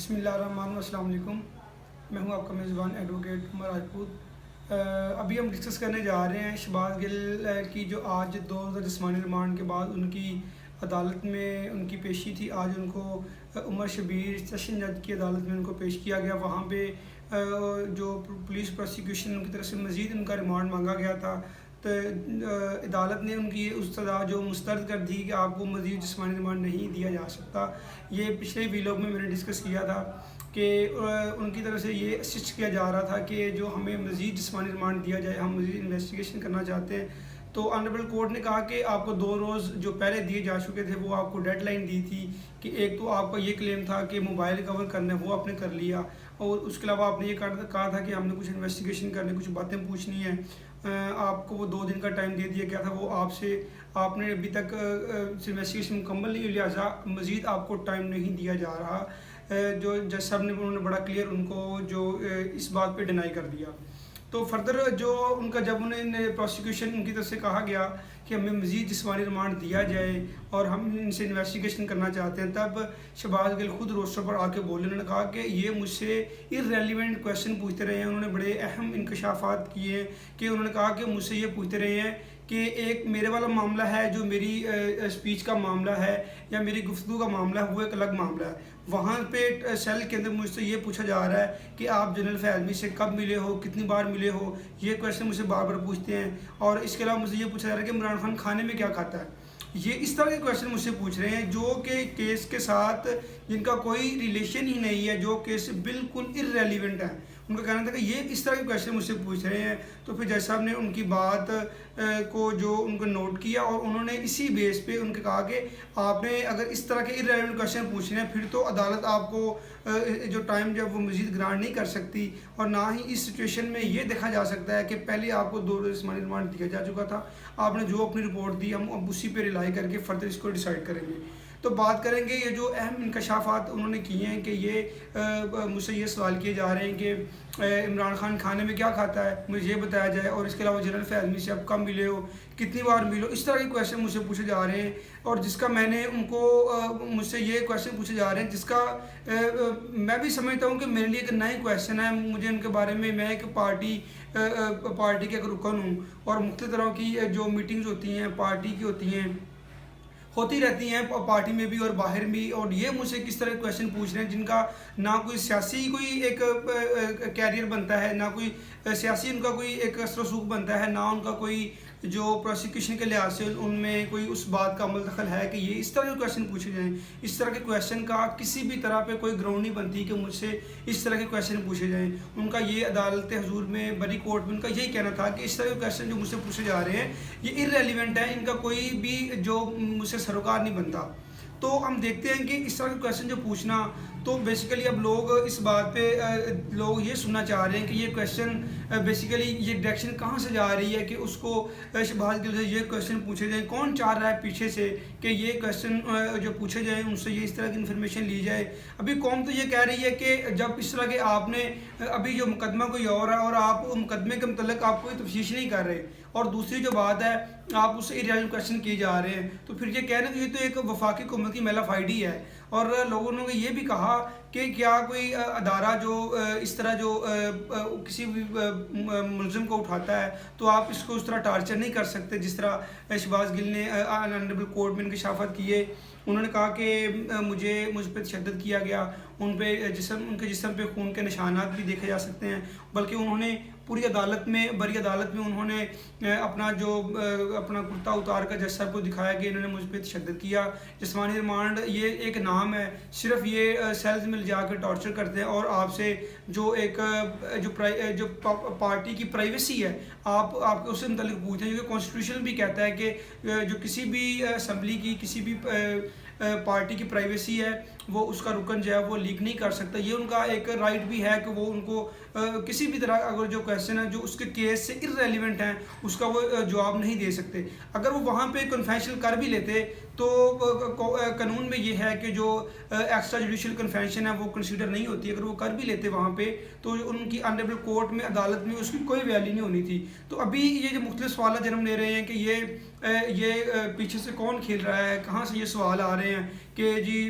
بسم اللہ الرحمن الرحیم. السلام علیکم. میں ہوں آپ کا میزبان ایڈوکیٹ عمر راجپوت. ابھی ہم ڈسکس کرنے جا رہے ہیں شہباز گل کی جو آج 2 روزہ جسمانی ریمانڈ کے بعد ان کی عدالت میں ان کی پیشی تھی. آج ان کو عمر شبیر سیشن جج کی عدالت میں ان کو پیش کیا گیا. وہاں پہ جو پولیس پروسیکیوشن کی طرف سے مزید ان کا ریمانڈ مانگا گیا تھا، تو عدالت نے ان کی اس سزا جو مسترد کر دی کہ آپ کو مزید جسمانی ریمانڈ نہیں دیا جا سکتا. یہ پچھلے ویلاگ میں نے ڈسکس کیا تھا کہ ان کی طرف سے یہ اسسٹ کیا جا رہا تھا کہ جو ہمیں مزید جسمانی ریمانڈ دیا جائے، ہم مزید انویسٹیگیشن کرنا چاہتے ہیں. تو آنریبل کورٹ نے کہا کہ آپ کو 2 روز جو پہلے دیے جا چکے تھے وہ آپ کو ڈیڈ لائن دی تھی کہ ایک تو آپ کا یہ کلیم تھا کہ موبائل کور کرنا ہے، وہ آپ نے کر لیا، اور اس کے علاوہ آپ نے یہ کہا تھا کہ ہم نے کچھ انویسٹیگیشن کرنی، کچھ باتیں پوچھنی ہیں. آپ کو وہ 2 دن کا ٹائم دے دیا گیا تھا، وہ آپ نے ابھی تک انویسٹیگیشن مکمل نہیں ہوئی، لہٰذا مزید آپ کو ٹائم نہیں دیا جا رہا. جو جج صاحب نے انہوں نے بڑا کلیئر ان کو جو اس بات پہ ڈینائی کر دیا. تو فردر جو ان کا جب انہیں پروسیکیوشن ان کی طرف سے کہا گیا کہ ہمیں مزید جسمانی ریمانڈ دیا جائے اور ہم ان سے انویسٹیگیشن کرنا چاہتے ہیں، تب شہباز گل خود روسٹر پر آ کے بولے. انہوں نے کہا کہ یہ مجھ سے ارریلیونٹ کویشچن پوچھتے رہے ہیں. انہوں نے بڑے اہم انکشافات کیے ہیں کہ انہوں نے کہا کہ مجھ سے یہ پوچھتے رہے ہیں کہ ایک میرے والا معاملہ ہے جو میری اسپیچ کا معاملہ ہے یا میری گفتگو کا معاملہ ہے، وہ ایک الگ معاملہ ہے. وہاں پہ سیل کے اندر مجھ سے یہ پوچھا جا رہا ہے کہ آپ جنرل فیاضمی سے کب ملے ہو، کتنی بار ملے ہو، یہ کویشچن مجھ سے بار بار پوچھتے ہیں. اور اس کے علاوہ مجھ سے یہ پوچھا جا رہا ہے کہ عمران خان کھانے میں کیا کھاتا ہے. یہ اس طرح کے کویشچن مجھ سے پوچھ رہے ہیں جو کہ کیس کے ساتھ جن کا کوئی ریلیشن ہی نہیں ہے، جو کیس بالکل ارریلیونٹ ہے. ان کا کہنا تھا کہ یہ اس طرح کے کویشچن مجھ سے پوچھ رہے ہیں. تو پھر جج صاحب نے ان کی بات کو جو ان کو نوٹ کیا اور انہوں نے اسی بیس پہ ان کو کہا کہ آپ نے اگر اس طرح کے ارریلیونٹ کویشچن پوچھنے ہیں پھر تو عدالت آپ کو جو ٹائم جب وہ مزید گرانٹ نہیں کر سکتی، اور نہ ہی اس سچویشن میں یہ دیکھا جا سکتا ہے کہ پہلے آپ کو 2 روز جسمانی ریمانڈ دیا جا چکا تھا. آپ نے جو اپنی رپورٹ دی ہم اب اسی پہ ریلائی کر کے فردر اس کو ڈیسائیڈ کریں گے. تو بات کریں گے یہ جو اہم انکشافات انہوں نے کیے ہیں کہ یہ مجھ سے یہ سوال کیے جا رہے ہیں کہ عمران خان کھانے میں کیا کھاتا ہے مجھے یہ بتایا جائے، اور اس کے علاوہ جنرل فیاضمی سے اب کب ملے ہو، کتنی بار ملو. اس طرح کے کویشچن مجھ سے پوچھے جا رہے ہیں، اور جس کا میں نے ان کو مجھ سے یہ کویشچن پوچھے جا رہے ہیں جس کا میں بھی سمجھتا ہوں کہ میرے لیے ایک نئے کویشچن ہے. مجھے ان کے بارے میں ایک پارٹی کے ایک رکن ہوں، اور مختلف طرح کی جو میٹنگز ہوتی ہیں پارٹی کی ہوتی رہتی ہیں پارٹی میں بھی اور باہر بھی، اور یہ مجھ سے کس طرح کے کویشچن پوچھ رہے ہیں جن کا نہ کوئی سیاسی کوئی ایک کیریئر بنتا ہے، نہ کوئی سیاسی ان کا کوئی ایک اثر و رسوخ بنتا ہے، نہ ان کا کوئی جو پروسیکیوشن کے لحاظ سے ان میں کوئی اس بات کا عمل دخل ہے کہ یہ اس طرح کے کویشچن پوچھے جائیں. اس طرح کے کویشچن کا کسی بھی طرح پہ کوئی گراؤنڈ نہیں بنتی کہ مجھ سے اس طرح کے کویشچن پوچھے جائیں. ان کا یہ عدالت حضور میں بری کورٹ میں ان کا یہی کہنا تھا کہ اس طرح کے کویشچن جو مجھ سے پوچھے جا رہے ہیں یہ ارریلیونٹ ہے، ان کا کوئی بھی جو مجھ سے سروکار نہیں بنتا. تو ہم دیکھتے ہیں کہ اس طرح کے کویشچن جو پوچھنا، تو بیسیکلی اب لوگ اس بات پہ لوگ یہ سننا چاہ رہے ہیں کہ یہ کویشچن بیسیکلی یہ ڈائریکشن کہاں سے جا رہی ہے کہ اس کو شہباز گل سے یہ کویشچن پوچھے جائیں. کون چاہ رہا ہے پیچھے سے کہ یہ کویشچن جو پوچھے جائیں ان سے یہ اس طرح کی انفارمیشن لی جائے. ابھی قوم تو یہ کہہ رہی ہے کہ جب اس طرح کے آپ نے ابھی جو مقدمہ کوئی اور ہے اور آپ مقدمے کے متعلق آپ کوئی تفتیش نہیں کر رہے، اور دوسری جو بات ہے آپ اس سے ارریلیونٹ کویشچن کیے جا رہے ہیں، تو پھر یہ کہہ رہے ہیں کہ یہ تو ایک وفاقی حکومت کی میل آف آئی ڈی ہے. اور لوگوں نے یہ بھی کہا کہ کیا کوئی ادارہ جو اس طرح جو کسی بھی ملزم کو اٹھاتا ہے تو آپ اس کو اس طرح ٹارچر نہیں کر سکتے جس طرح شہباز گل نے آنریبل کورٹ میں انکشافات کیے. انہوں نے کہا کہ مجھ پہ تشدد کیا گیا، ان کے جسم پہ خون کے نشانات بھی دیکھے جا سکتے ہیں، بلکہ انہوں نے بری عدالت میں انہوں نے اپنا کرتا اتار کر جج صاحب کو دکھایا کہ انہوں نے مجھ پہ تشدد کیا. جسمانی ریمانڈ یہ ایک نام ہے، صرف یہ سیلز میں لے جا کے ٹارچر کرتے ہیں اور آپ سے جو پارٹی کی پرائیویسی ہے آپ اس سے متعلق پوچھتے ہیں، کیونکہ کانسٹیٹیوشن بھی کہتا ہے کہ جو کسی بھی اسمبلی کی کسی بھی پارٹی کی پرائیویسی ہے وہ اس کا رکن جو ہے وہ لیک نہیں کر سکتا. یہ ان کا ایک رائٹ بھی ہے کہ وہ ان کو کسی بھی طرح اگر جو کویشچن ہے جو اس کے کیس سے ارریلیونٹ ہیں اس کا وہ جواب نہیں دے سکتے. اگر وہ وہاں پہ کنفیشن کر بھی لیتے تو قانون میں یہ ہے کہ جو ایکسٹرا جوڈیشل کنفیشن ہے وہ کنسیڈر نہیں ہوتی. اگر وہ کر بھی لیتے وہاں پہ تو ان کی آنریبل کورٹ میں عدالت میں اس کی کوئی ویلیو نہیں ہونی تھی. تو ابھی یہ جو مختلف سوالات جنم لے رہے ہیں کہ یہ پیچھے سے کون کھیل رہا ہے، کہاں سے یہ سوال آ رہے ہیں کہ جی